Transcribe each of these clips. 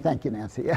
Thank you, Nancy.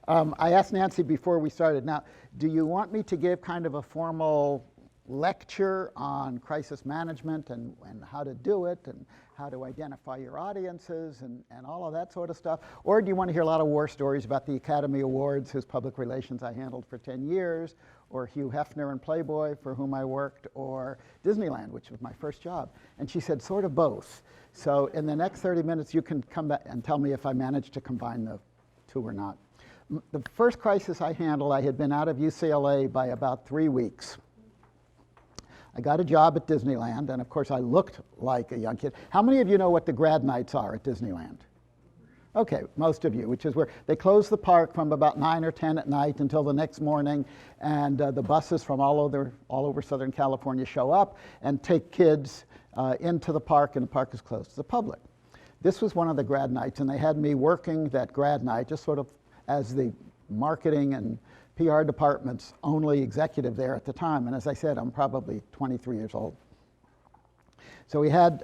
I asked Nancy before we started, now, do you want me to give kind of a formal lecture on crisis management and how to do it and how to identify your audiences and all of that sort of stuff? Or do you want to hear a lot of war stories about the Academy Awards, whose public relations I handled for 10 years, or Hugh Hefner and Playboy, for whom I worked, or Disneyland, which was my first job? And she said, sort of both. So in the next 30 minutes, you can come back and tell me if I managed to combine the two or not. The first crisis I handled, I had been out of UCLA by about 3 weeks. I got a job at Disneyland, and of course I looked like a young kid. How many of you know what the grad nights are at Disneyland? Okay, most of you, which is where they close the park from about 9 or 10 at night until the next morning, and the buses from all over Southern California show up and take kids into the park, and the park is closed to the public. This was one of the grad nights, and they had me working that grad night just sort of as the marketing and PR department's only executive there at the time. And as I said, I'm probably 23 years old. So we had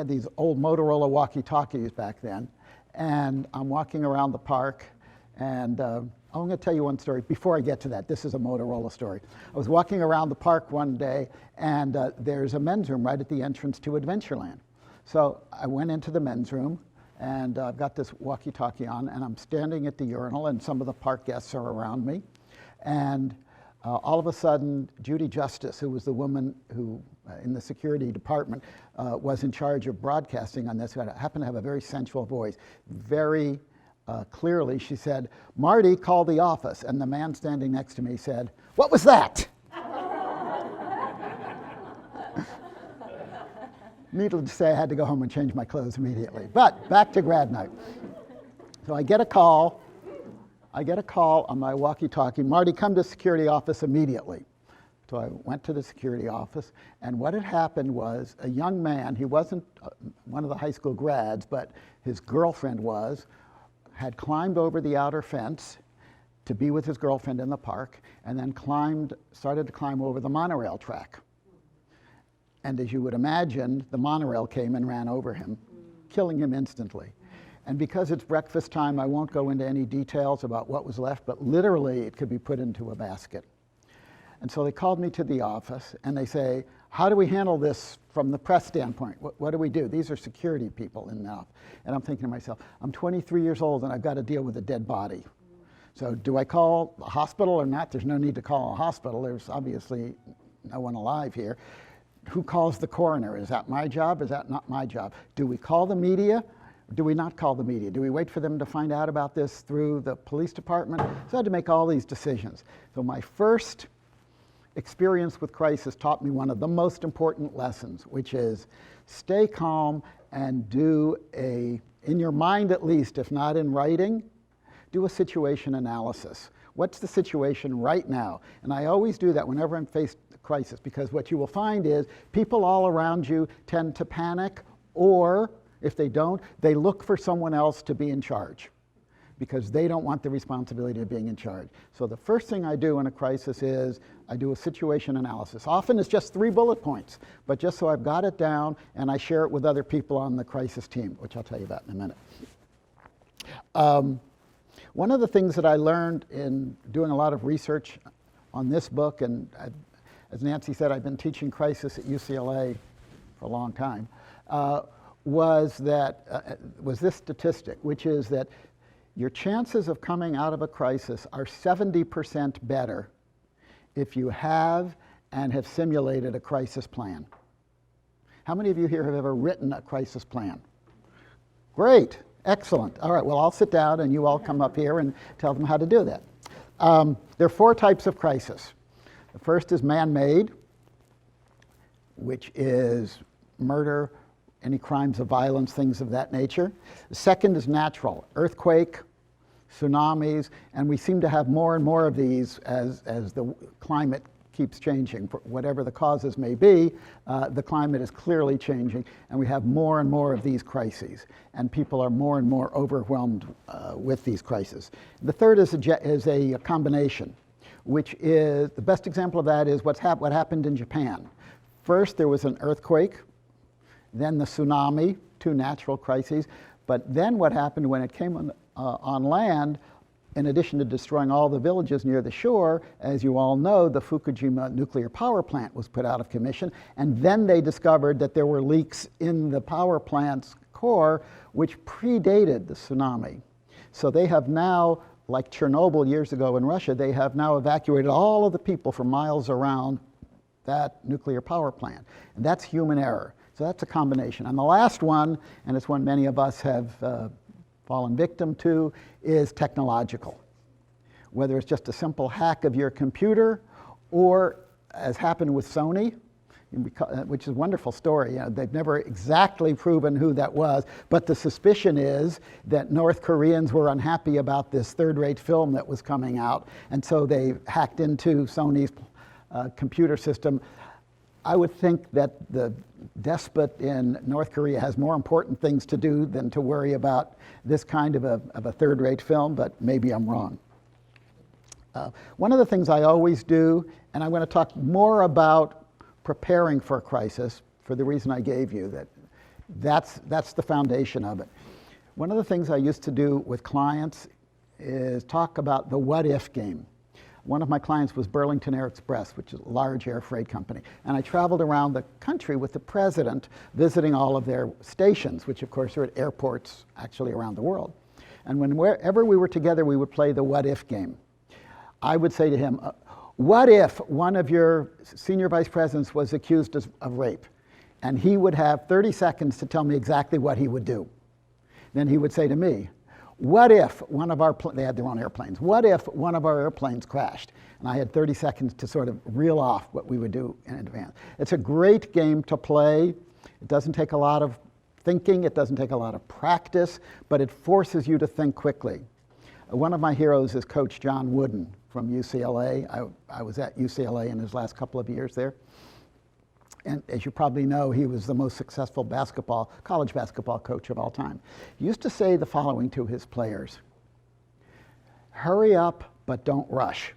these old Motorola walkie-talkies back then, and I'm walking around the park, and I'm going to tell you one story. Before I get to that, this is a Motorola story. I was walking around the park one day, and there's a men's room right at the entrance to Adventureland. So I went into the men's room, and I've got this walkie-talkie on, and I'm standing at the urinal, and some of the park guests are around me. And all of a sudden, Judy Justice, who was the woman who, in the security department, was in charge of broadcasting on this, who happened to have a very sensual voice, very clearly, she said, "Marty, call the office." And the man standing next to me said, "What was that?" Needless to say, I had to go home and change my clothes immediately. But back to grad night. So I get a call on my walkie-talkie, "Marty, come to the security office immediately." So I went to the security office, and what had happened was a young man, he wasn't one of the high school grads, but his girlfriend had climbed over the outer fence to be with his girlfriend in the park, and then started to climb over the monorail track. And as you would imagine, the monorail came and ran over him, killing him instantly. And because it's breakfast time, I won't go into any details about what was left, but literally it could be put into a basket. And so they called me to the office, and they say, "How do we handle this from the press standpoint? What do we do?" These are security people in the office. And I'm thinking to myself, I'm 23 years old, and I've got to deal with a dead body. So do I call a hospital or not? There's no need to call a hospital. There's obviously no one alive here. Who calls the coroner? Is that my job? Is that not my job? Do we call the media? Do we not call the media? Do we wait for them to find out about this through the police department? So I had to make all these decisions. So my first experience with crisis taught me one of the most important lessons, which is stay calm and in your mind at least, if not in writing, do a situation analysis. What's the situation right now? And I always do that whenever I'm faced with a crisis, because what you will find is people all around you tend to panic, or if they don't, they look for someone else to be in charge because they don't want the responsibility of being in charge. So the first thing I do in a crisis is I do a situation analysis. Often it's just 3 bullet points, but just so I've got it down, and I share it with other people on the crisis team, which I'll tell you about in a minute. One of the things that I learned in doing a lot of research on this book, and as Nancy said, I've been teaching crisis at UCLA for a long time, was this statistic, which is that your chances of coming out of a crisis are 70% better if you have and have simulated a crisis plan. How many of you here have ever written a crisis plan? Great, excellent. All right, well, I'll sit down and you all come up here and tell them how to do that. There are 4 types of crisis. The first is man-made, which is murder, any crimes of violence, things of that nature. The second is natural, earthquake, tsunamis, and we seem to have more and more of these as the climate keeps changing. For whatever the causes may be, the climate is clearly changing, and we have more and more of these crises, and people are more and more overwhelmed with these crises. The third is a combination, which is, the best example of that is what happened in Japan. First, there was an earthquake, then the tsunami, 2 natural crises, but then what happened when it came on land, in addition to destroying all the villages near the shore, as you all know, the Fukushima nuclear power plant was put out of commission, and then they discovered that there were leaks in the power plant's core which predated the tsunami. So they have now, like Chernobyl years ago in Russia, they have now evacuated all of the people for miles around that nuclear power plant. And that's human error. So that's a combination. And the last one, and it's one many of us have fallen victim to, is technological. Whether it's just a simple hack of your computer, or as happened with Sony, which is a wonderful story. They've never exactly proven who that was, but the suspicion is that North Koreans were unhappy about this third-rate film that was coming out, and so they hacked into Sony's computer system. I would think that the despot in North Korea has more important things to do than to worry about this kind of a third-rate film, but maybe I'm wrong. One of the things I always do, and I'm going to talk more about preparing for a crisis for the reason I gave you, that's the foundation of it. One of the things I used to do with clients is talk about the what-if game. One of my clients was Burlington Air Express, which is a large air freight company. And I traveled around the country with the president, visiting all of their stations, which of course are at airports actually around the world. And wherever we were together, we would play the what-if game. I would say to him, what if one of your senior vice presidents was accused of rape? And he would have 30 seconds to tell me exactly what he would do. Then he would say to me, what if one of our, they had their own airplanes, what if one of our airplanes crashed? And I had 30 seconds to sort of reel off what we would do in advance. It's a great game to play. It doesn't take a lot of thinking, it doesn't take a lot of practice, but it forces you to think quickly. One of my heroes is Coach John Wooden from UCLA. I was at UCLA in his last couple of years there. And as you probably know, he was the most successful college basketball coach of all time. He used to say the following to his players: hurry up, but don't rush.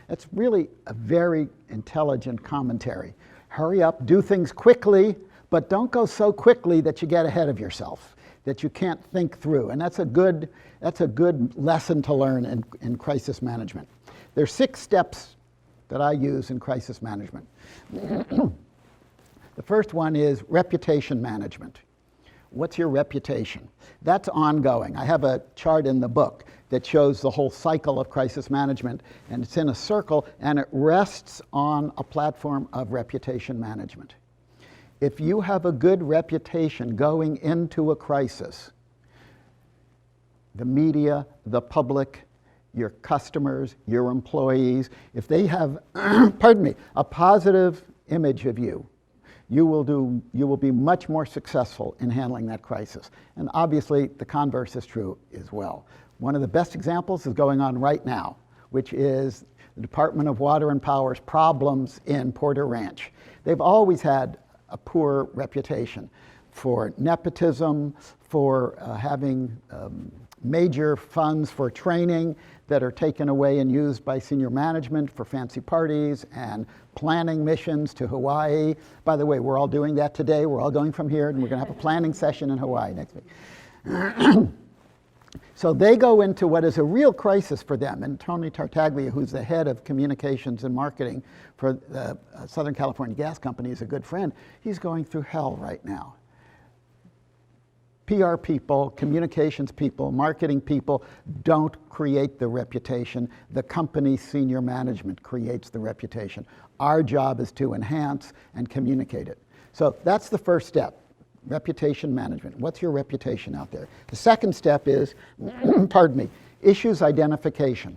That's really a very intelligent commentary. Hurry up, do things quickly, but don't go so quickly that you get ahead of yourself, that you can't think through. And that's a good lesson to learn in crisis management. There's 6 steps that I use in crisis management. The first one is reputation management. What's your reputation? That's ongoing. I have a chart in the book that shows the whole cycle of crisis management, and it's in a circle, and it rests on a platform of reputation management. If you have a good reputation going into a crisis, the media, the public, your customers, your employees, if they have, a positive image of you, you will be much more successful in handling that crisis. And obviously, the converse is true as well. One of the best examples is going on right now, which is the Department of Water and Power's problems in Porter Ranch. They've always had a poor reputation for nepotism, for having major funds for training that are taken away and used by senior management for fancy parties and planning missions to Hawaii. By the way, we're all doing that today. We're all going from here, and we're going to have a planning session in Hawaii next week. So they go into what is a real crisis for them. And Tony Tartaglia, who's the head of communications and marketing for the Southern California Gas Company, is a good friend. He's going through hell right now. PR people, communications people, marketing people don't create the reputation. The company's senior management creates the reputation. Our job is to enhance and communicate it. So that's the first step, reputation management. What's your reputation out there? The second step is, issues identification.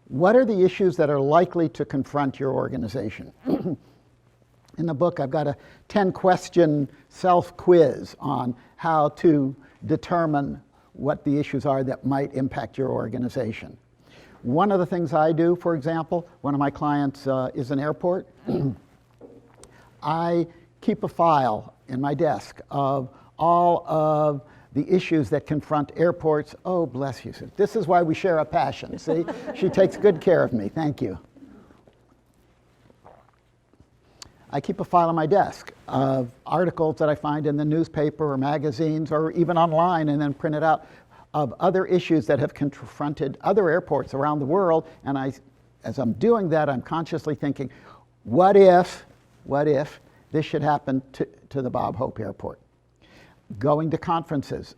What are the issues that are likely to confront your organization? In the book, I've got a 10-question self-quiz on how to determine what the issues are that might impact your organization. One of the things I do, for example, one of my clients is an airport. I keep a file in my desk of all of the issues that confront airports. Oh, bless you. This is why we share a passion. See, she takes good care of me. Thank you. I keep a file on my desk of articles that I find in the newspaper or magazines or even online and then print it out of other issues that have confronted other airports around the world. And as I'm doing that, I'm consciously thinking, what if this should happen to the Bob Hope Airport? Going to conferences,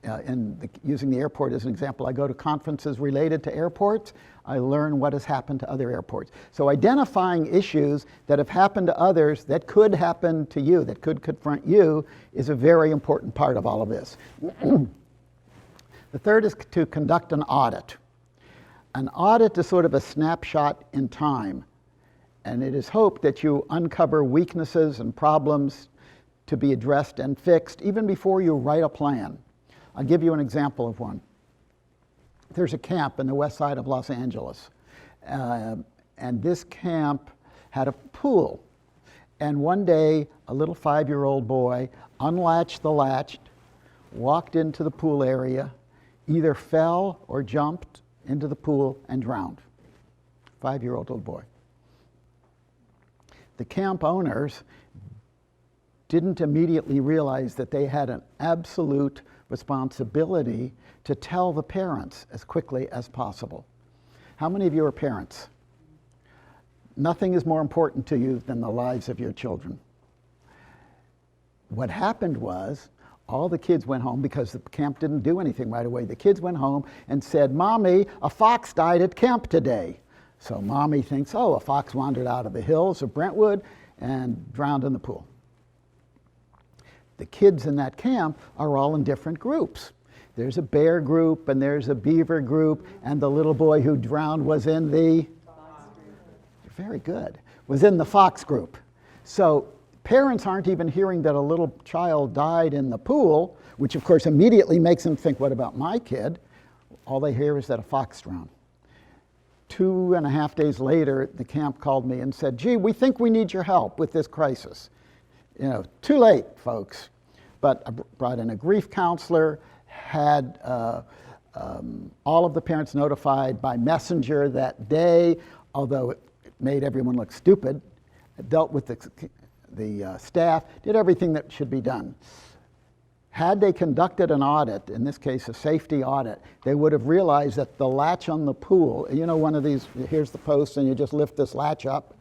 using the airport as an example, I go to conferences related to airports. I learn what has happened to other airports. So identifying issues that have happened to others that could happen to you, that could confront you, is a very important part of all of this. The third is to conduct an audit. An audit is sort of a snapshot in time, and it is hoped that you uncover weaknesses and problems to be addressed and fixed even before you write a plan. I'll give you an example of one. There's a camp in the west side of Los Angeles, and this camp had a pool. And one day, a little 5-year-old boy unlatched the latch, walked into the pool area, either fell or jumped into the pool and drowned. 5-year-old little boy. The camp owners didn't immediately realize that they had an absolute responsibility to tell the parents as quickly as possible. How many of you are parents? Nothing is more important to you than the lives of your children. What happened was, all the kids went home because the camp didn't do anything right away. The kids went home and said, "Mommy, a fox died at camp today." So Mommy thinks, oh, a fox wandered out of the hills of Brentwood and drowned in the pool. The kids in that camp are all in different groups. There's a bear group and there's a beaver group, and the little boy who drowned was in the very good, was in the fox group. So parents aren't even hearing that a little child died in the pool, which of course immediately makes them think, what about my kid? All they hear is that a fox drowned. 2.5 days later, the camp called me and said, "Gee, we think we need your help with this crisis." You know, too late, folks. But I brought in a grief counselor, had all of the parents notified by messenger that day, although it made everyone look stupid. Dealt with the staff, did everything that should be done. Had they conducted an audit, in this case a safety audit, they would have realized that the latch on the pool, you know, one of these, here's the post and you just lift this latch up,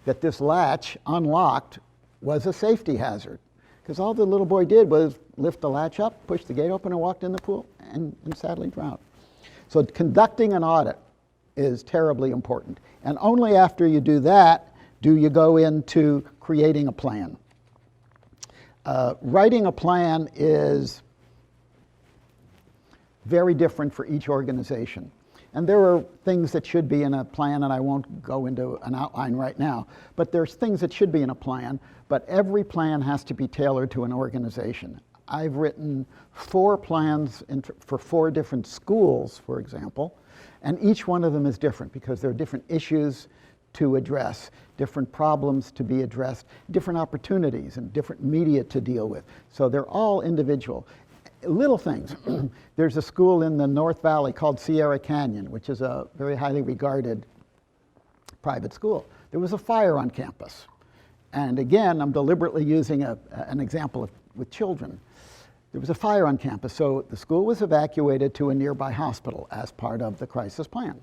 that this latch unlocked was a safety hazard. Because all the little boy did was lift the latch up, push the gate open and walked in the pool and sadly drowned. So conducting an audit is terribly important. And only after you do that do you go into creating a plan. Writing a plan is very different for each organization. And there are things that should be in a plan, and I won't go into an outline right now, but there's things that should be in a plan, but every plan has to be tailored to an organization. I've written 4 plans for 4 different schools, for example, and each one of them is different because there are different issues to address, different problems to be addressed, different opportunities and different media to deal with. So they're all individual. Little things. There's a school in the North Valley called Sierra Canyon, which is a very highly regarded private school. There was a fire on campus. And again, I'm deliberately using an example with children. There was a fire on campus, so the school was evacuated to a nearby hospital as part of the crisis plan.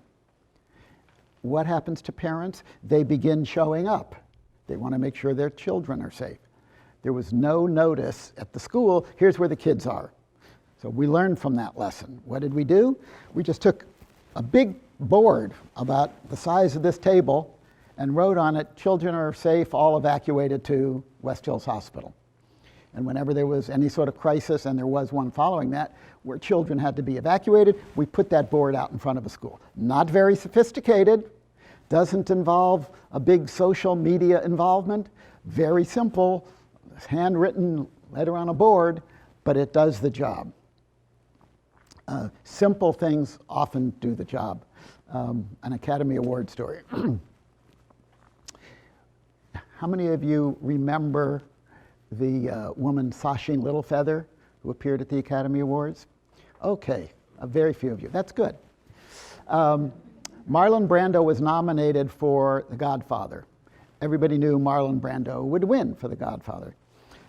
What happens to parents? They begin showing up. They want to make sure their children are safe. There was no notice at the school, here's where the kids are. So we learned from that lesson. What did we do? We just took a big board about the size of this table and wrote on it, "Children are safe, all evacuated to West Hills Hospital." And whenever there was any sort of crisis, and there was one following that, where children had to be evacuated, we put that board out in front of a school. Not very sophisticated, doesn't involve a big social media involvement, very simple, handwritten letter on a board, but it does the job. Simple things often do the job. An Academy Award story. How many of you remember the woman Sasheen Littlefeather who appeared at the Academy Awards? Okay, a very few of you. That's good. Marlon Brando was nominated for The Godfather. Everybody knew Marlon Brando would win for The Godfather.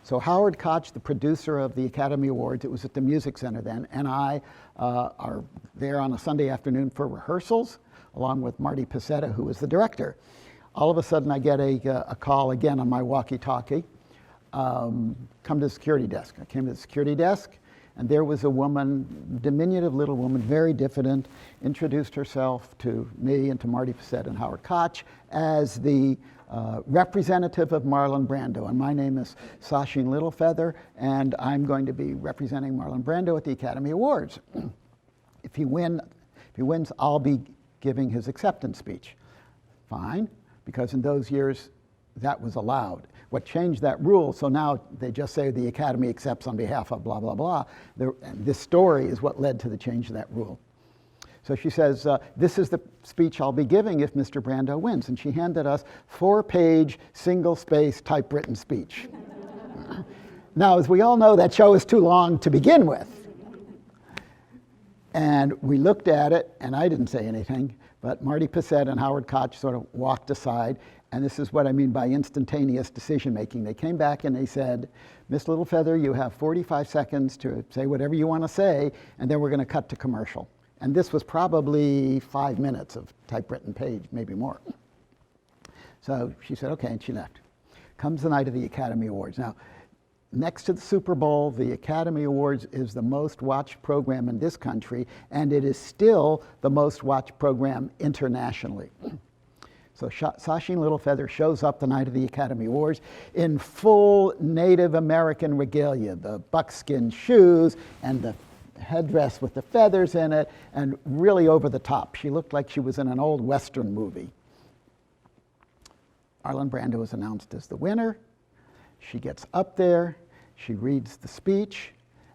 So Howard Koch, the producer of the Academy Awards, it was at the Music Center then, and I are there on a Sunday afternoon for rehearsals, along with Marty Pacetta, who was the director. All of a sudden, I get a call again on my walkie-talkie. Come to the security desk. I came to the security desk, and there was a woman, diminutive little woman, very diffident, introduced herself to me and to Marty Pacetta and Howard Koch as the representative of Marlon Brando. And my name is Sacheen Littlefeather, and I'm going to be representing Marlon Brando at the Academy Awards. If he wins, I'll be giving his acceptance speech. Fine, because in those years, that was allowed. What changed that rule, so now they just say the Academy accepts on behalf of blah, blah, blah. And this story is what led to the change of that rule. So she says, this is the speech I'll be giving if Mr. Brando wins. And she handed us 4-page, single-space, typewritten speech. Now, as we all know, that show is too long to begin with. And we looked at it, and I didn't say anything, but Marty Pacetta and Howard Koch sort of walked aside, and this is what I mean by instantaneous decision-making. They came back and they said, Miss Littlefeather, you have 45 seconds to say whatever you want to say, and then we're going to cut to commercial. And this was probably 5 minutes of typewritten page, maybe more. So she said, okay, and she left. Comes the night of the Academy Awards. Now, next to the Super Bowl, the Academy Awards is the most watched program in this country, and it is still the most watched program internationally. So Sacheen Littlefeather shows up the night of the Academy Awards in full Native American regalia, the buckskin shoes and the headdress with the feathers in it, and really over the top. She looked like she was in an old Western movie. Marlon Brando is announced as the winner. She gets up there, she reads the speech,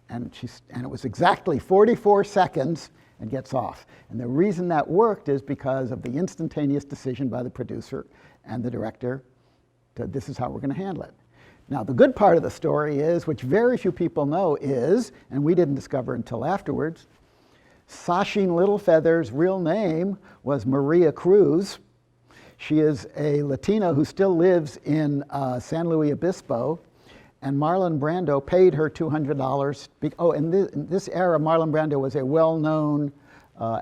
and it was exactly 44 seconds and gets off. And the reason that worked is because of the instantaneous decision by the producer and the director that this is how we're going to handle it. Now, the good part of the story is, which very few people know is, and we didn't discover until afterwards, Sacheen Littlefeather's real name was Maria Cruz. She is a Latina who still lives in San Luis Obispo, and Marlon Brando paid her $200. In this era, Marlon Brando was a well-known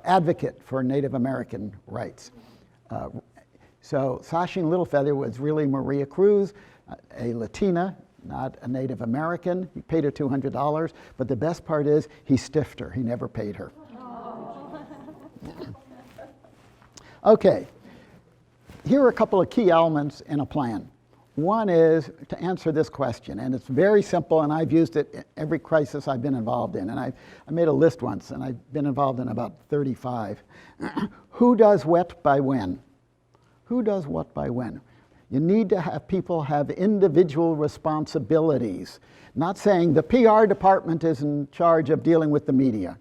advocate for Native American rights. So Sacheen Littlefeather was really Maria Cruz, a Latina, not a Native American. He paid her $200, but the best part is he stiffed her. He never paid her. Okay, here are a couple of key elements in a plan. One is to answer this question, and it's very simple, and I've used it in every crisis I've been involved in. And I made a list once, and I've been involved in about 35. Who does what by when? Who does what by when? You need to have people have individual responsibilities. Not saying the PR department is in charge of dealing with the media.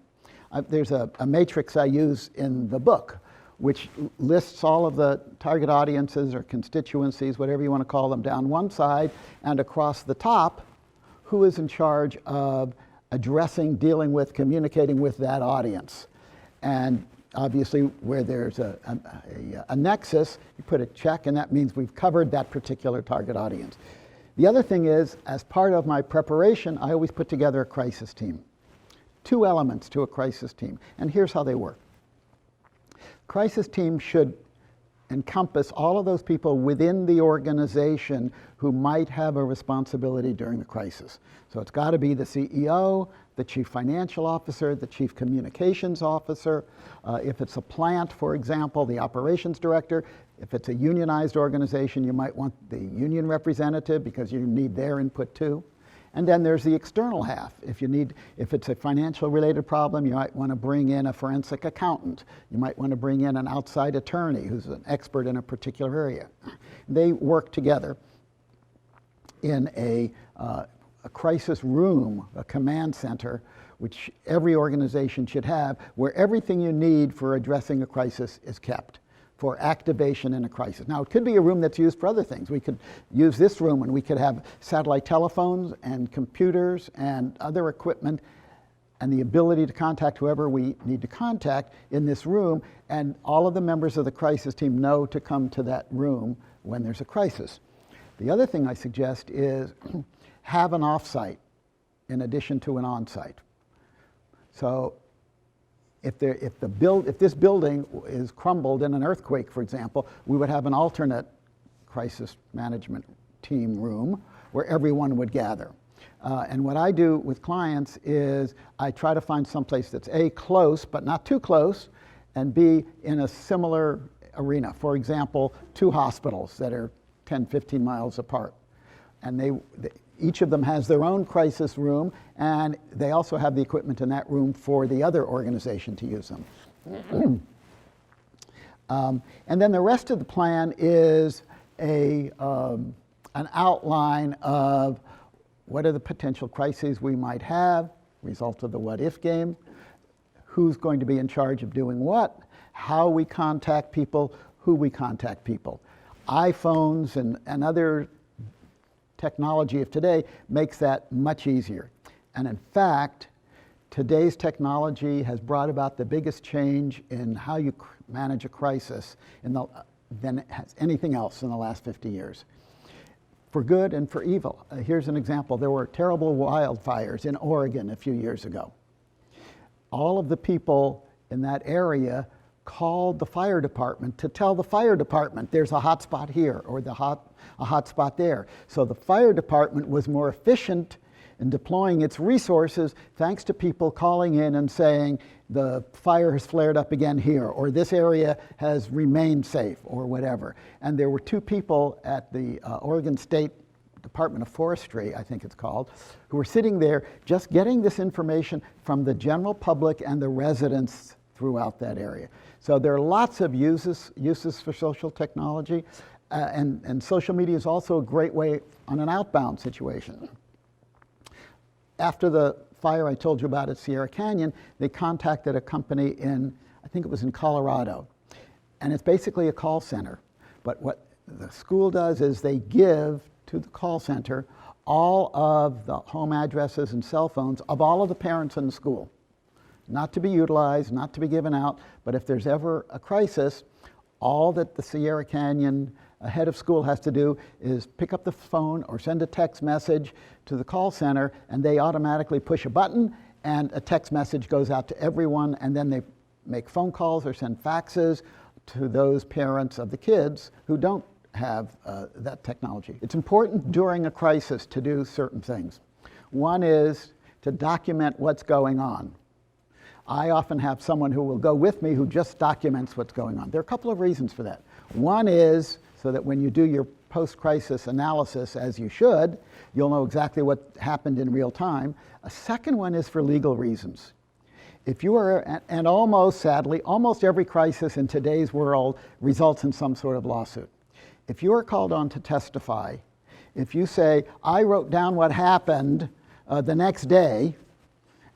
There's a matrix I use in the book, which lists all of the target audiences or constituencies, whatever you want to call them, down one side, and across the top, who is in charge of addressing, dealing with, communicating with that audience. And obviously, where there's a nexus, you put a check, and that means we've covered that particular target audience. The other thing is, as part of my preparation, I always put together a crisis team. 2 elements to a crisis team, and here's how they work. Crisis team should encompass all of those people within the organization who might have a responsibility during the crisis. So it's got to be the CEO, the chief financial officer, the chief communications officer. If it's a plant, for example, the operations director. If it's a unionized organization, you might want the union representative because you need their input too. And then there's the external half. If it's a financial related problem, you might want to bring in a forensic accountant. You might want to bring in an outside attorney who's an expert in a particular area. They work together in a crisis room, a command center, which every organization should have, where everything you need for addressing a crisis is kept for activation in a crisis. Now, it could be a room that's used for other things. We could use this room and we could have satellite telephones and computers and other equipment and the ability to contact whoever we need to contact in this room, and all of the members of the crisis team know to come to that room when there's a crisis. The other thing I suggest is have an offsite in addition to an onsite. So if this building is crumbled in an earthquake, for example, we would have an alternate crisis management team room where everyone would gather. And what I do with clients is I try to find someplace that's A, close, but not too close, and B, in a similar arena. For example, 2 hospitals that are 10, 15 miles apart. And each of them has their own crisis room, and they also have the equipment in that room for the other organization to use them. And then the rest of the plan is an outline of what are the potential crises we might have, result of the what-if game, who's going to be in charge of doing what, how we contact people, who we contact people. iPhones and other technology of today makes that much easier. And in fact, today's technology has brought about the biggest change in how you manage a crisis than has anything else in the last 50 years. For good and for evil. Here's an example. There were terrible wildfires in Oregon a few years ago. All of the people in that area called the fire department to tell the fire department there's a hot spot here or a hot spot there. So the fire department was more efficient in deploying its resources thanks to people calling in and saying the fire has flared up again here, or this area has remained safe, or whatever. And there were 2 people at the Oregon State Department of Forestry, I think it's called, who were sitting there just getting this information from the general public and the residents throughout that area. So there are lots of uses for social technology, and social media is also a great way on an outbound situation. After the fire I told you about at Sierra Canyon, they contacted a company in, I think it was in Colorado, and it's basically a call center. But what the school does is they give to the call center all of the home addresses and cell phones of all of the parents in the school. Not to be utilized, not to be given out, but if there's ever a crisis, all that the Sierra Canyon head of school has to do is pick up the phone or send a text message to the call center, and they automatically push a button and a text message goes out to everyone, and then they make phone calls or send faxes to those parents of the kids who don't have that technology. It's important during a crisis to do certain things. One is to document what's going on. I often have someone who will go with me who just documents what's going on. There are a couple of reasons for that. One is so that when you do your post-crisis analysis, as you should, you'll know exactly what happened in real time. A second one is for legal reasons. If you are, and almost sadly, almost every crisis in today's world results in some sort of lawsuit. If you are called on to testify, if you say, I wrote down what happened the next day,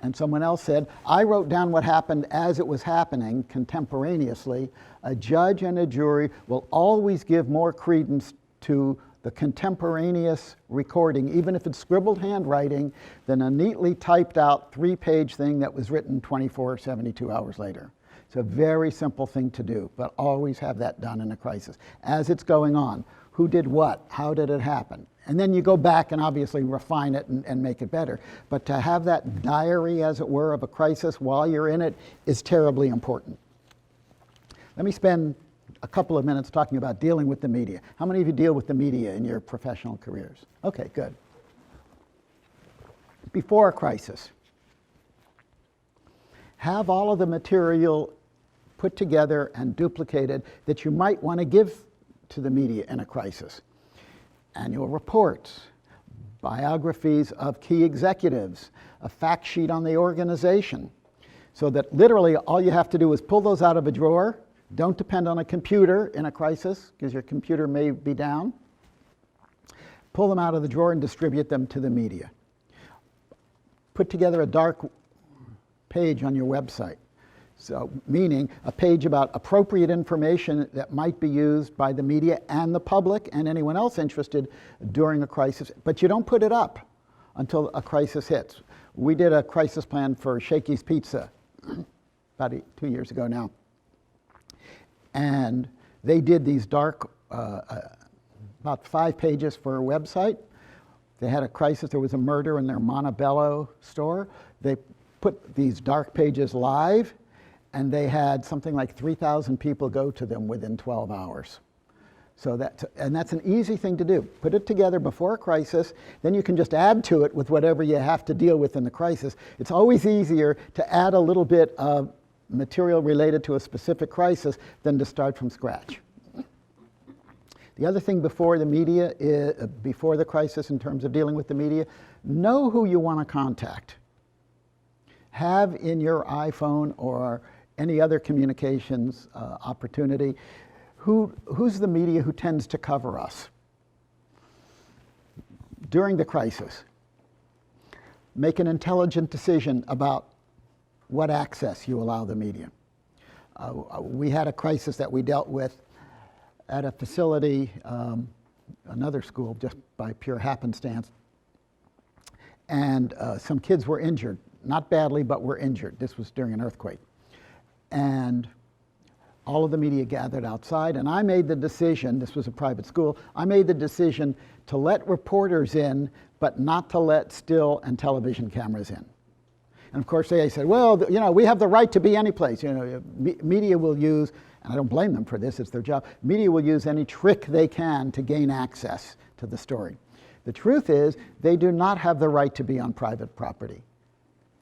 and someone else said, I wrote down what happened as it was happening contemporaneously, a judge and a jury will always give more credence to the contemporaneous recording, even if it's scribbled handwriting, than a neatly typed out 3-page thing that was written 24 or 72 hours later. It's a very simple thing to do, but always have that done in a crisis. As it's going on, who did what? How did it happen? And then you go back and obviously refine it and make it better. But to have that diary, as it were, of a crisis while you're in it is terribly important. Let me spend a couple of minutes talking about dealing with the media. How many of you deal with the media in your professional careers? Okay, good. Before a crisis, have all of the material put together and duplicated that you might want to give to the media in a crisis. Annual reports, biographies of key executives, a fact sheet on the organization, so that literally all you have to do is pull those out of a drawer. Don't depend on a computer in a crisis, because your computer may be down. Pull them out of the drawer and distribute them to the media. Put together a dark page on your website. So, meaning a page about appropriate information that might be used by the media and the public and anyone else interested during a crisis, but you don't put it up until a crisis hits. We did a crisis plan for Shakey's Pizza about 2 years ago now. And they did these dark, about 5 pages for a website. They had a crisis. There was a murder in their Montebello store. They put these dark pages live, and they had something like 3,000 people go to them within 12 hours. So that's an easy thing to do. Put it together before a crisis, then you can just add to it with whatever you have to deal with in the crisis. It's always easier to add a little bit of material related to a specific crisis than to start from scratch. The other thing before the media, before the crisis in terms of dealing with the media, know who you want to contact. Have in your iPhone or any other communications opportunity, who's the media who tends to cover us during the crisis. Make an intelligent decision about what access you allow the media. We had a crisis that we dealt with at a facility, another school, just by pure happenstance, and some kids were injured. Not badly, but were injured. This was during an earthquake. And all of the media gathered outside, and I made the decision, this was a private school, I made the decision to let reporters in, but not to let still and television cameras in. And of course they said, well, you know, we have the right to be any place. You know, media will use, and I don't blame them for this, it's their job, media will use any trick they can to gain access to the story. The truth is, they do not have the right to be on private property.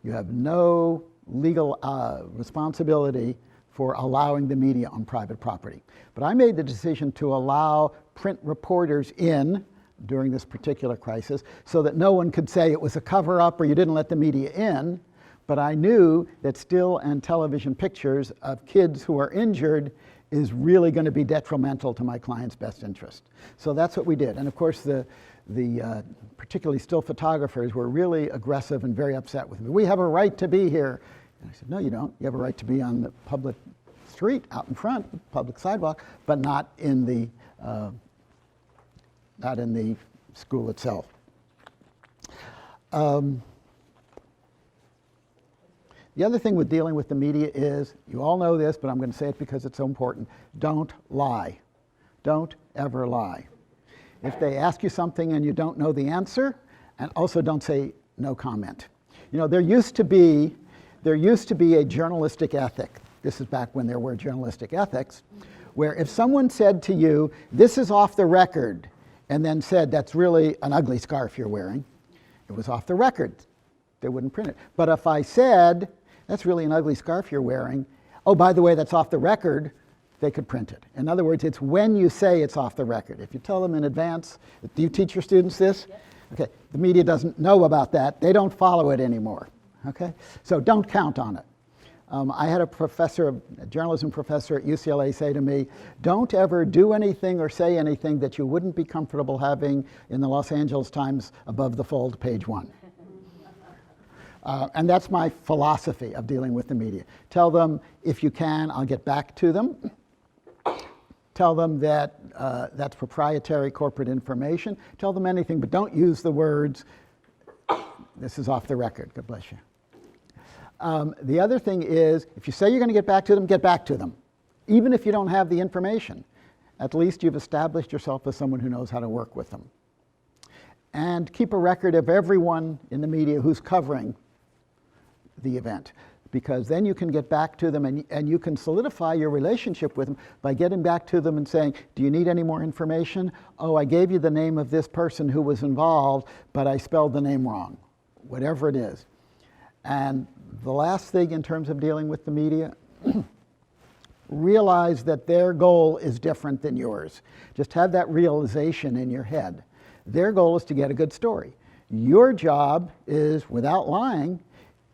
You have no legal responsibility for allowing the media on private property. But I made the decision to allow print reporters in during this particular crisis so that no one could say it was a cover-up or you didn't let the media in. But I knew that still and television pictures of kids who are injured is really going to be detrimental to my client's best interest. So that's what we did. And of course, the particularly still photographers were really aggressive and very upset with me. We have a right to be here. And I said, no, you don't. You have a right to be on the public street, out in front, public sidewalk, but not in the school itself. The other thing with dealing with the media is, you all know this, but I'm going to say it because it's so important, don't lie. Don't ever lie. If they ask you something and you don't know the answer, and also don't say no comment. You know, there used to be a journalistic ethic. This is back when there were journalistic ethics, where if someone said to you, this is off the record, and then said, that's really an ugly scarf you're wearing, it was off the record. They wouldn't print it. But if I said, that's really an ugly scarf you're wearing, oh, by the way, that's off the record, they could print it. In other words, it's when you say it's off the record. If you tell them in advance, do you teach your students this? Yep. Okay, the media doesn't know about that. They don't follow it anymore. Okay, so don't count on it. I had a journalism professor at UCLA say to me, don't ever do anything or say anything that you wouldn't be comfortable having in the Los Angeles Times above the fold, page 1. And that's my philosophy of dealing with the media. Tell them, if you can, I'll get back to them. Tell them that that's proprietary corporate information. Tell them anything, but don't use the words, this is off the record. God bless you. The other thing is, if you say you're going to get back to them. Even if you don't have the information, at least you've established yourself as someone who knows how to work with them. And keep a record of everyone in the media who's covering the event, because then you can get back to them and you can solidify your relationship with them by getting back to them and saying, do you need any more information? Oh, I gave you the name of this person who was involved, but I spelled the name wrong, whatever it is. And the last thing in terms of dealing with the media, realize that their goal is different than yours. Just have that realization in your head. Their goal is to get a good story. Your job is, without lying,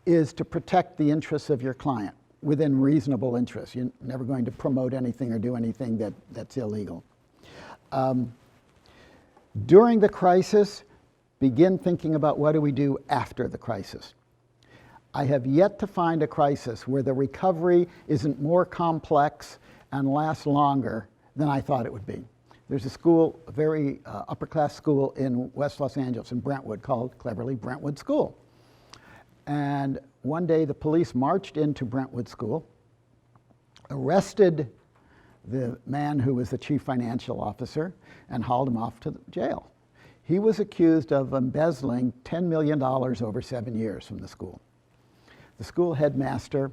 is to protect the interests of your client within reasonable interests. You're never going to promote anything or do anything that's illegal. During the crisis, begin thinking about what do we do after the crisis. I have yet to find a crisis where the recovery isn't more complex and lasts longer than I thought it would be. There's a school, a very upper-class school in West Los Angeles, in Brentwood, called, cleverly, Brentwood School. And one day the police marched into Brentwood School, arrested the man who was the chief financial officer, and hauled him off to jail. He was accused of embezzling $10 million over 7 years from the school. The school headmaster,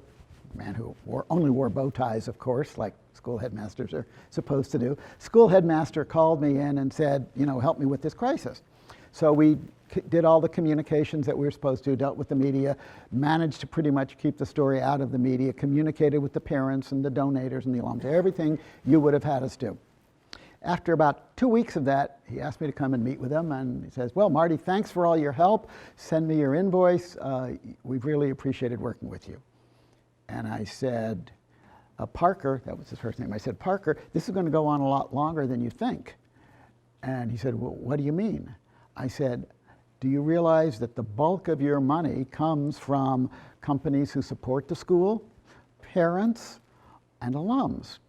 a man who only wore bow ties, of course, like school headmasters are supposed to do, school headmaster called me in and said, help me with this crisis. So we did all the communications that we were supposed to, dealt with the media, managed to pretty much keep the story out of the media, communicated with the parents and the donators and the alums, everything you would have had us do. After about 2 weeks of that, he asked me to come and meet with him, and he says, well, Marty, thanks for all your help. Send me your invoice. We've really appreciated working with you. And I said, Parker, that was his first name, I said, Parker, this is going to go on a lot longer than you think. And he said, well, what do you mean? I said, do you realize that the bulk of your money comes from companies who support the school, parents, and alums?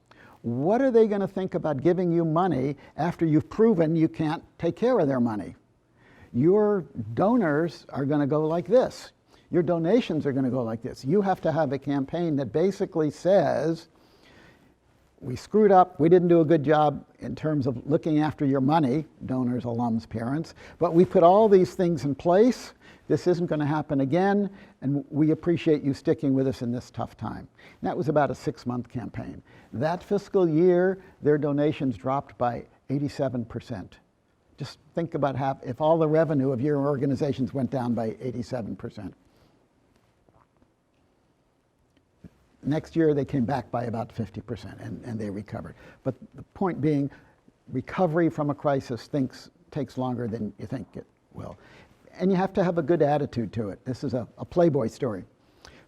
What are they going to think about giving you money after you've proven you can't take care of their money? Your donors are going to go like this. Your donations are going to go like this. You have to have a campaign that basically says, we screwed up, we didn't do a good job in terms of looking after your money, donors, alums, parents, but we put all these things in place. This isn't going to happen again, and we appreciate you sticking with us in this tough time. And that was about a 6-month campaign. That fiscal year, their donations dropped by 87%. Just think about if all the revenue of your organizations went down by 87%. Next year, they came back by about 50%, and they recovered. But the point being, recovery from a crisis takes longer than you think it will. And you have to have a good attitude to it. This is a Playboy story.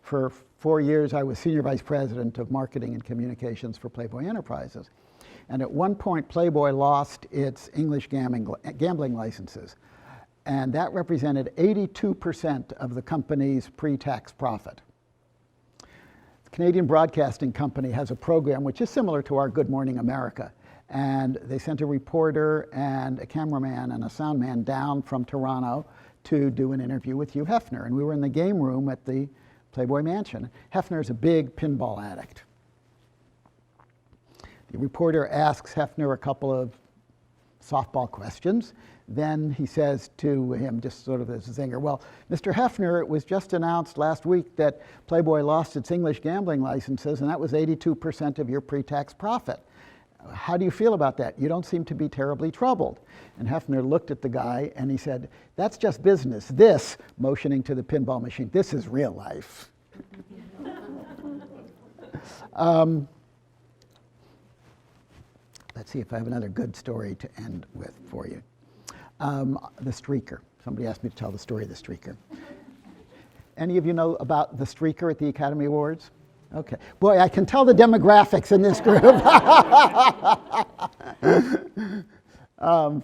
For 4 years, I was Senior Vice President of Marketing and Communications for Playboy Enterprises. And at one point, Playboy lost its English gambling licenses. And that represented 82% of the company's pre-tax profit. The Canadian Broadcasting Company has a program which is similar to our Good Morning America. And they sent a reporter and a cameraman and a soundman down from Toronto to do an interview with Hugh Hefner. And we were in the game room at the Playboy Mansion. Hefner is a big pinball addict. The reporter asks Hefner a couple of softball questions. Then he says to him, just sort of as a zinger, well, Mr. Hefner, it was just announced last week that Playboy lost its English gambling licenses, and that was 82% of your pre-tax profit. How do you feel about that? You don't seem to be terribly troubled. And Hefner looked at the guy and he said, that's just business. This, motioning to the pinball machine, this is real life. Let's see if I have another good story to end with for you. The streaker. Somebody asked me to tell the story of the streaker. Any of you know about the streaker at the Academy Awards? Okay. Boy, I can tell the demographics in this group.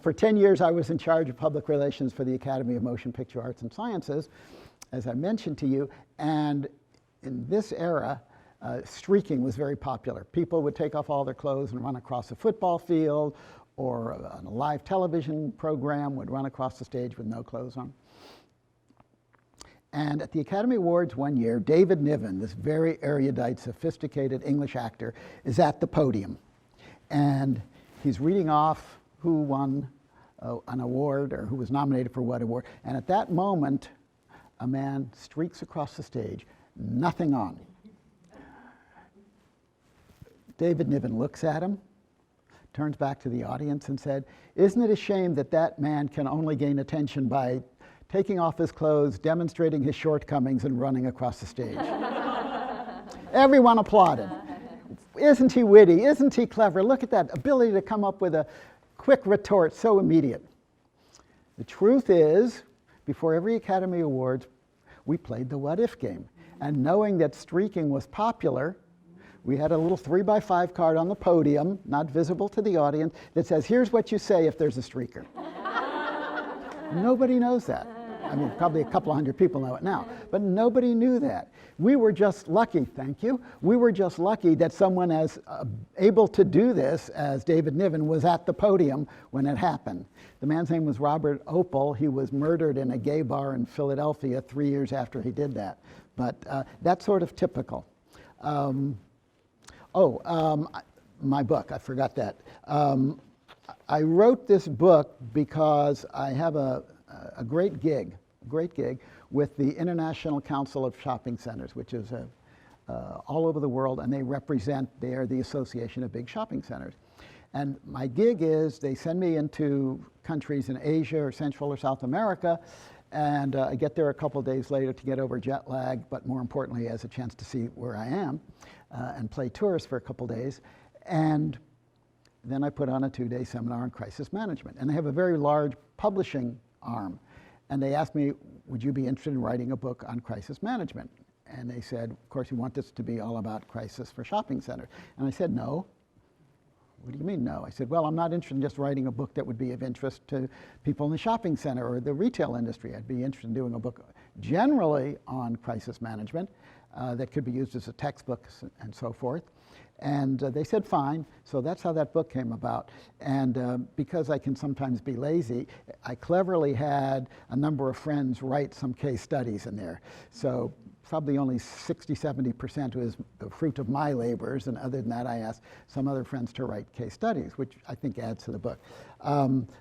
For 10 years, I was in charge of public relations for the Academy of Motion Picture Arts and Sciences, as I mentioned to you. And in this era, streaking was very popular. People would take off all their clothes and run across a football field, or on a live television program would run across the stage with no clothes on. And at the Academy Awards one year, David Niven, this very erudite, sophisticated English actor, is at the podium. And he's reading off who won an award or who was nominated for what award. And at that moment, a man streaks across the stage, nothing on. David Niven looks at him, turns back to the audience and said, isn't it a shame that that man can only gain attention by taking off his clothes, demonstrating his shortcomings, and running across the stage? Everyone applauded. Isn't he witty? Isn't he clever? Look at that ability to come up with a quick retort, so immediate. The truth is, before every Academy Awards, we played the what if game. And knowing that streaking was popular, we had a little 3x5 card on the podium, not visible to the audience, that says, here's what you say if there's a streaker. Nobody knows that. I mean, probably a couple of hundred people know it now, but nobody knew that. We were just lucky, thank you. We were just lucky that someone as able to do this as David Niven was at the podium when it happened. The man's name was Robert Opel. He was murdered in a gay bar in Philadelphia 3 years after he did that. But that's sort of typical. My book, I forgot that. I wrote this book because I have a great gig with the International Council of Shopping Centers, which is all over the world, and they are the Association of Big Shopping Centers. And my gig is they send me into countries in Asia or Central or South America, and I get there a couple days later to get over jet lag, but more importantly as a chance to see where I am and play tourist for a couple days. And then I put on a 2-day seminar on crisis management. And they have a very large publishing arm. And they asked me, would you be interested in writing a book on crisis management? And they said, of course, you want this to be all about crisis for shopping centers. And I said, no. What do you mean, no? I said, well, I'm not interested in just writing a book that would be of interest to people in the shopping center or the retail industry. I'd be interested in doing a book generally on crisis management that could be used as a textbook and so forth. And they said, fine. So that's how that book came about. And because I can sometimes be lazy, I cleverly had a number of friends write some case studies in there. So probably only 60–70% was the fruit of my labors, and other than that I asked some other friends to write case studies, which I think adds to the book.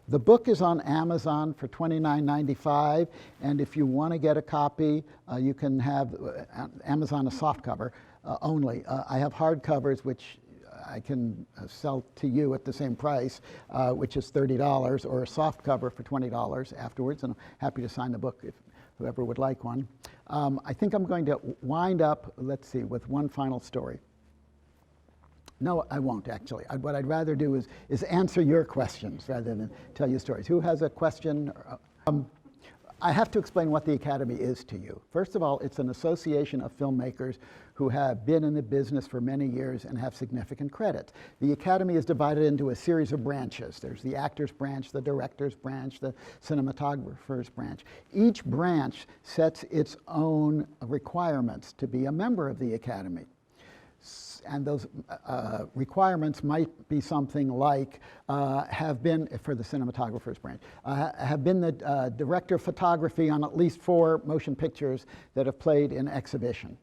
The book is on Amazon for $29.95, and if you want to get a copy, you can have Amazon a softcover only. I have hardcovers which I can sell to you at the same price, which is $30, or a softcover for $20 afterwards, and I'm happy to sign the book if whoever would like one. I think I'm going to wind up, let's see, with one final story. No, I won't actually. What I'd rather do is answer your questions rather than tell you stories. Who has a question? I have to explain what the Academy is to you. First of all, it's an association of filmmakers who have been in the business for many years and have significant credits. The Academy is divided into a series of branches. There's the actors branch, the directors branch, the cinematographers branch. Each branch sets its own requirements to be a member of the Academy. And those requirements might be something like have been, for the cinematographer's branch, have been the director of photography on at least 4 motion pictures that have played in exhibition.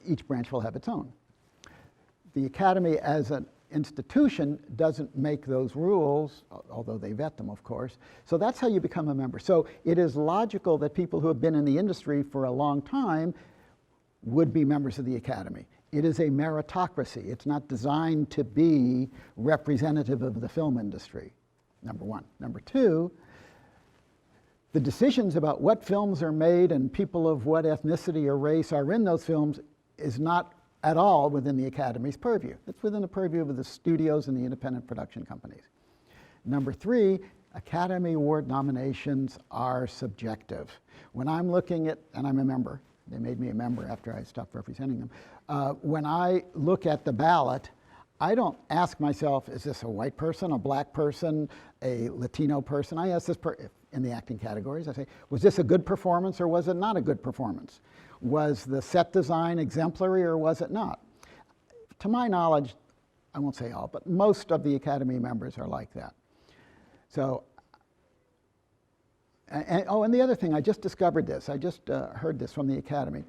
Each branch will have its own. The Academy as an institution doesn't make those rules, although they vet them, of course. So that's how you become a member. So it is logical that people who have been in the industry for a long time would be members of the Academy. It is a meritocracy. It's not designed to be representative of the film industry, number one. Number two, the decisions about what films are made and people of what ethnicity or race are in those films is not at all within the Academy's purview. It's within the purview of the studios and the independent production companies. Number three, Academy Award nominations are subjective. When I'm looking at, and I'm a member, they made me a member after I stopped representing them. When I look at the ballot, I don't ask myself, is this a white person, a black person, a Latino person? I ask this in the acting categories. I say, was this a good performance or was it not a good performance? Was the set design exemplary or was it not? To my knowledge, I won't say all, but most of the Academy members are like that. So, and the other thing, I just discovered this. I just heard this from the Academy.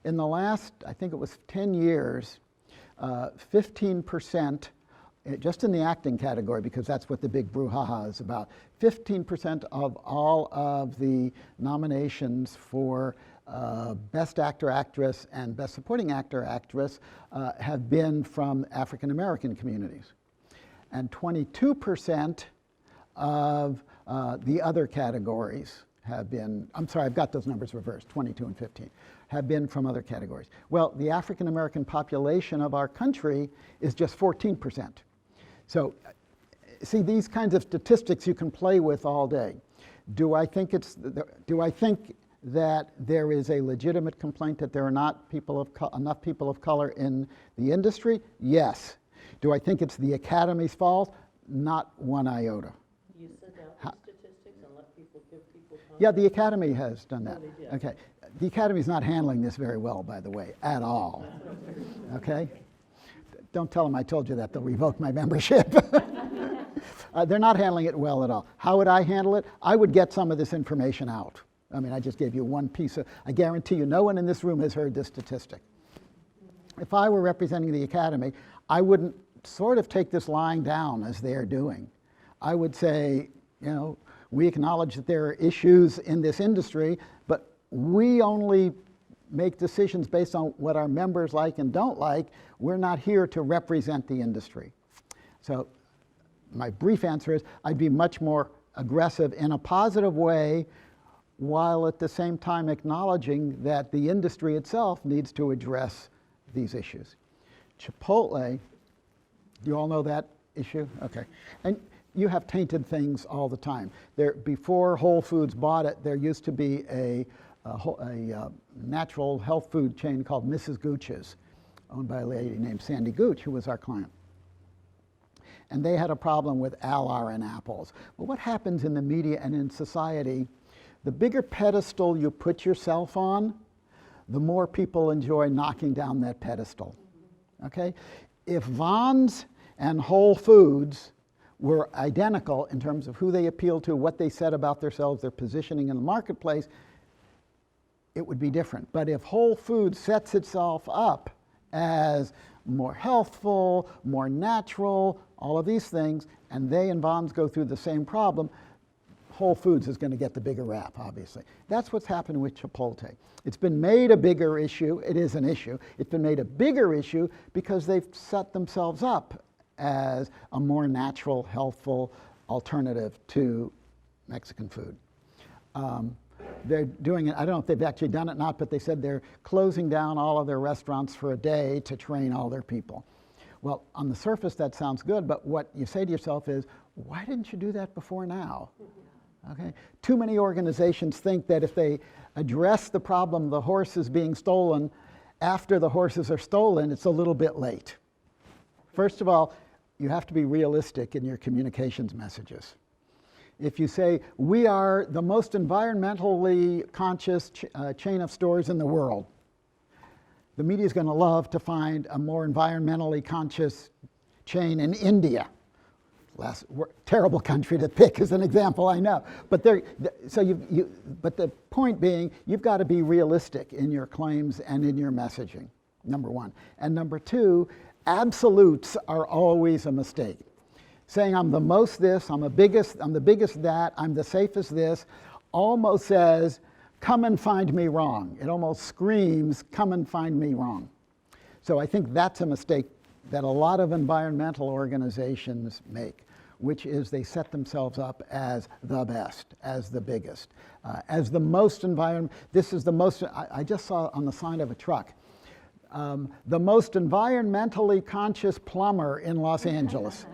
In the last, I think it was 10 years, 15%, just in the acting category, because that's what the big brouhaha is about, 15% of all of the nominations for Best Actor, Actress, and Best Supporting Actor, Actress have been from African American communities. And 22% of the other categories have been, I'm sorry, I've got those numbers reversed, 22 and 15, have been from other categories. Well, the African American population of our country is just 14%. So, see, these kinds of statistics you can play with all day. Do I think that there is a legitimate complaint that there are not enough people of color in the industry? Yes. Do I think it's the Academy's fault? Not one iota. You sent out the statistics and let people give people time? Yeah, the Academy has done that. Oh, they did. Okay. The Academy's not handling this very well, by the way, at all. Okay? Don't tell them I told you that. They'll revoke my membership. They're not handling it well at all. How would I handle it? I would get some of this information out. I mean, I just gave you one piece of, I guarantee you no one in this room has heard this statistic. If I were representing the Academy, I wouldn't sort of take this lying down as they're doing. I would say, you know, we acknowledge that there are issues in this industry, but we only make decisions based on what our members like and don't like. We're not here to represent the industry. So my brief answer is I'd be much more aggressive in a positive way, while at the same time acknowledging that the industry itself needs to address these issues. Chipotle, you all know that issue? Okay. And you have tainted things all the time. Before Whole Foods bought it, there used to be a natural health food chain called Mrs. Gooch's, owned by a lady named Sandy Gooch, who was our client. And they had a problem with Alar and apples. Well, what happens in the media and in society, the bigger pedestal you put yourself on, the more people enjoy knocking down that pedestal. Okay? If Vons and Whole Foods were identical in terms of who they appealed to, what they said about themselves, their positioning in the marketplace, it would be different. But if Whole Foods sets itself up as more healthful, more natural, all of these things, and they and Vons go through the same problem, Whole Foods is going to get the bigger rap, obviously. That's what's happened with Chipotle. It's been made a bigger issue. It is an issue. It's been made a bigger issue because they've set themselves up as a more natural, healthful alternative to Mexican food. They're doing it, I don't know if they've actually done it or not, but they said they're closing down all of their restaurants for a day to train all their people. Well, on the surface that sounds good, but what you say to yourself is, why didn't you do that before now? Okay? Too many organizations think that if they address the problem of the horses being stolen after the horses are stolen, it's a little bit late. First of all, you have to be realistic in your communications messages. If you say, we are the most environmentally conscious chain of stores in the world, the media is going to love to find a more environmentally conscious chain in India. Terrible country to pick as an example, I know. But but the point being, you've got to be realistic in your claims and in your messaging, number one. And number two, absolutes are always a mistake. Saying I'm the most this, I'm the biggest that, I'm the safest this, almost says, come and find me wrong. It almost screams, come and find me wrong. So I think that's a mistake that a lot of environmental organizations make, which is they set themselves up as the best, as the biggest, as the most this is the most, I just saw on the sign of a truck, the most environmentally conscious plumber in Los Angeles.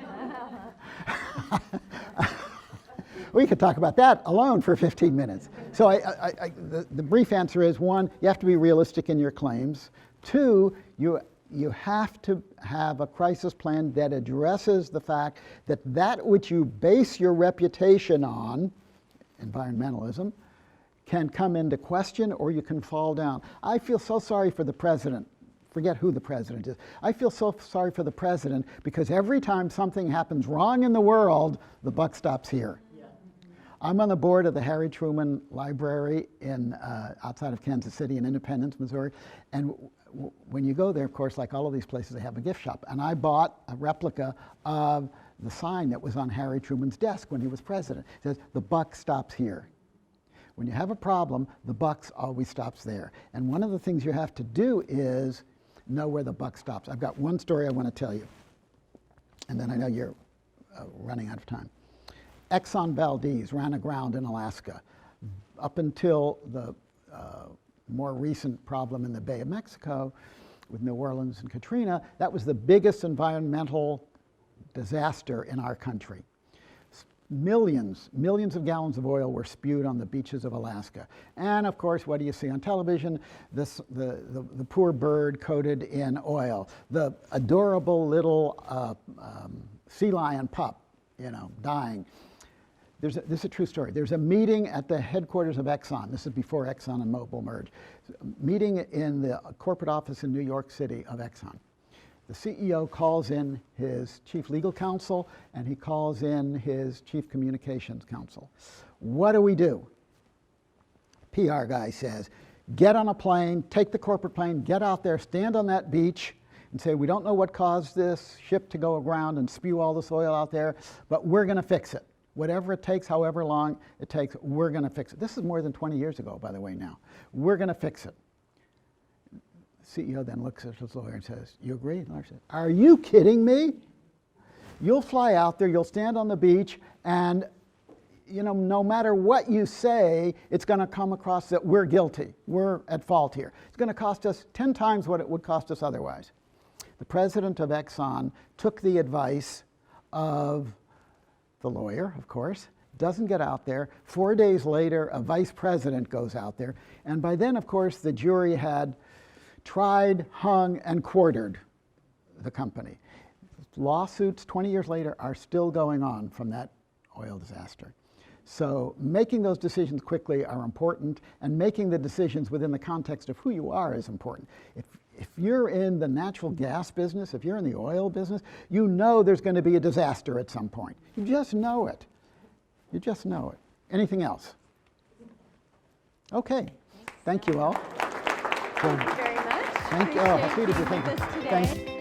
We could talk about that alone for 15 minutes. So the brief answer is, one, you have to be realistic in your claims. Two, you have to have a crisis plan that addresses the fact that that which you base your reputation on, environmentalism, can come into question or you can fall down. I feel so sorry for the president. Forget who the president is. I feel so sorry for the president because every time something happens wrong in the world, the buck stops here. Yeah. I'm on the board of the Harry-Truman Library outside of Kansas City in Independence, Missouri. And when you go there, of course, like all of these places, they have a gift shop. And I bought a replica of the sign that was on Harry Truman's desk when he was president. It says, the buck stops here. When you have a problem, the buck always stops there. And one of the things you have to do is know where the buck stops. I've got one story I want to tell you, and then I know you're running out of time. Exxon Valdez ran aground in Alaska. Up until the more recent problem in the Bay of Mexico with New Orleans and Katrina, that was the biggest environmental disaster in our country. Millions of gallons of oil were spewed on the beaches of Alaska. And of course, what do you see on television? The poor bird coated in oil. The adorable little sea lion pup, dying. This is a true story. There's a meeting at the headquarters of Exxon. This is before Exxon and Mobil merged. Meeting in the corporate office in New York City of Exxon. The CEO calls in his chief legal counsel and he calls in his chief communications counsel. What do? PR guy says, get on a plane, take the corporate plane, get out there, stand on that beach, and say, we don't know what caused this ship to go aground and spew all this oil out there, but we're going to fix it. Whatever it takes, however long it takes, we're going to fix it. This is more than 20 years ago, by the way, now. We're going to fix it. The CEO then looks at his lawyer and says, you agree? And the lawyer says, are you kidding me? You'll fly out there, you'll stand on the beach, and no matter what you say, it's going to come across that we're guilty. We're at fault here. It's going to cost us 10 times what it would cost us otherwise. The president of Exxon took the advice of the lawyer, of course, doesn't get out there. 4 days later, a vice president goes out there. And by then, of course, the jury had tried, hung, and quartered the company. Lawsuits 20 years later are still going on from that oil disaster. So making those decisions quickly are important, and making the decisions within the context of who you are is important. If you're in the natural gas business, if you're in the oil business, you know there's going to be a disaster at some point. You just know it. You just know it. Anything else? Okay. Thank you all. Thank you very much. Thank you. Appreciate Sweet of you. being with Thank you. us today. Thank you.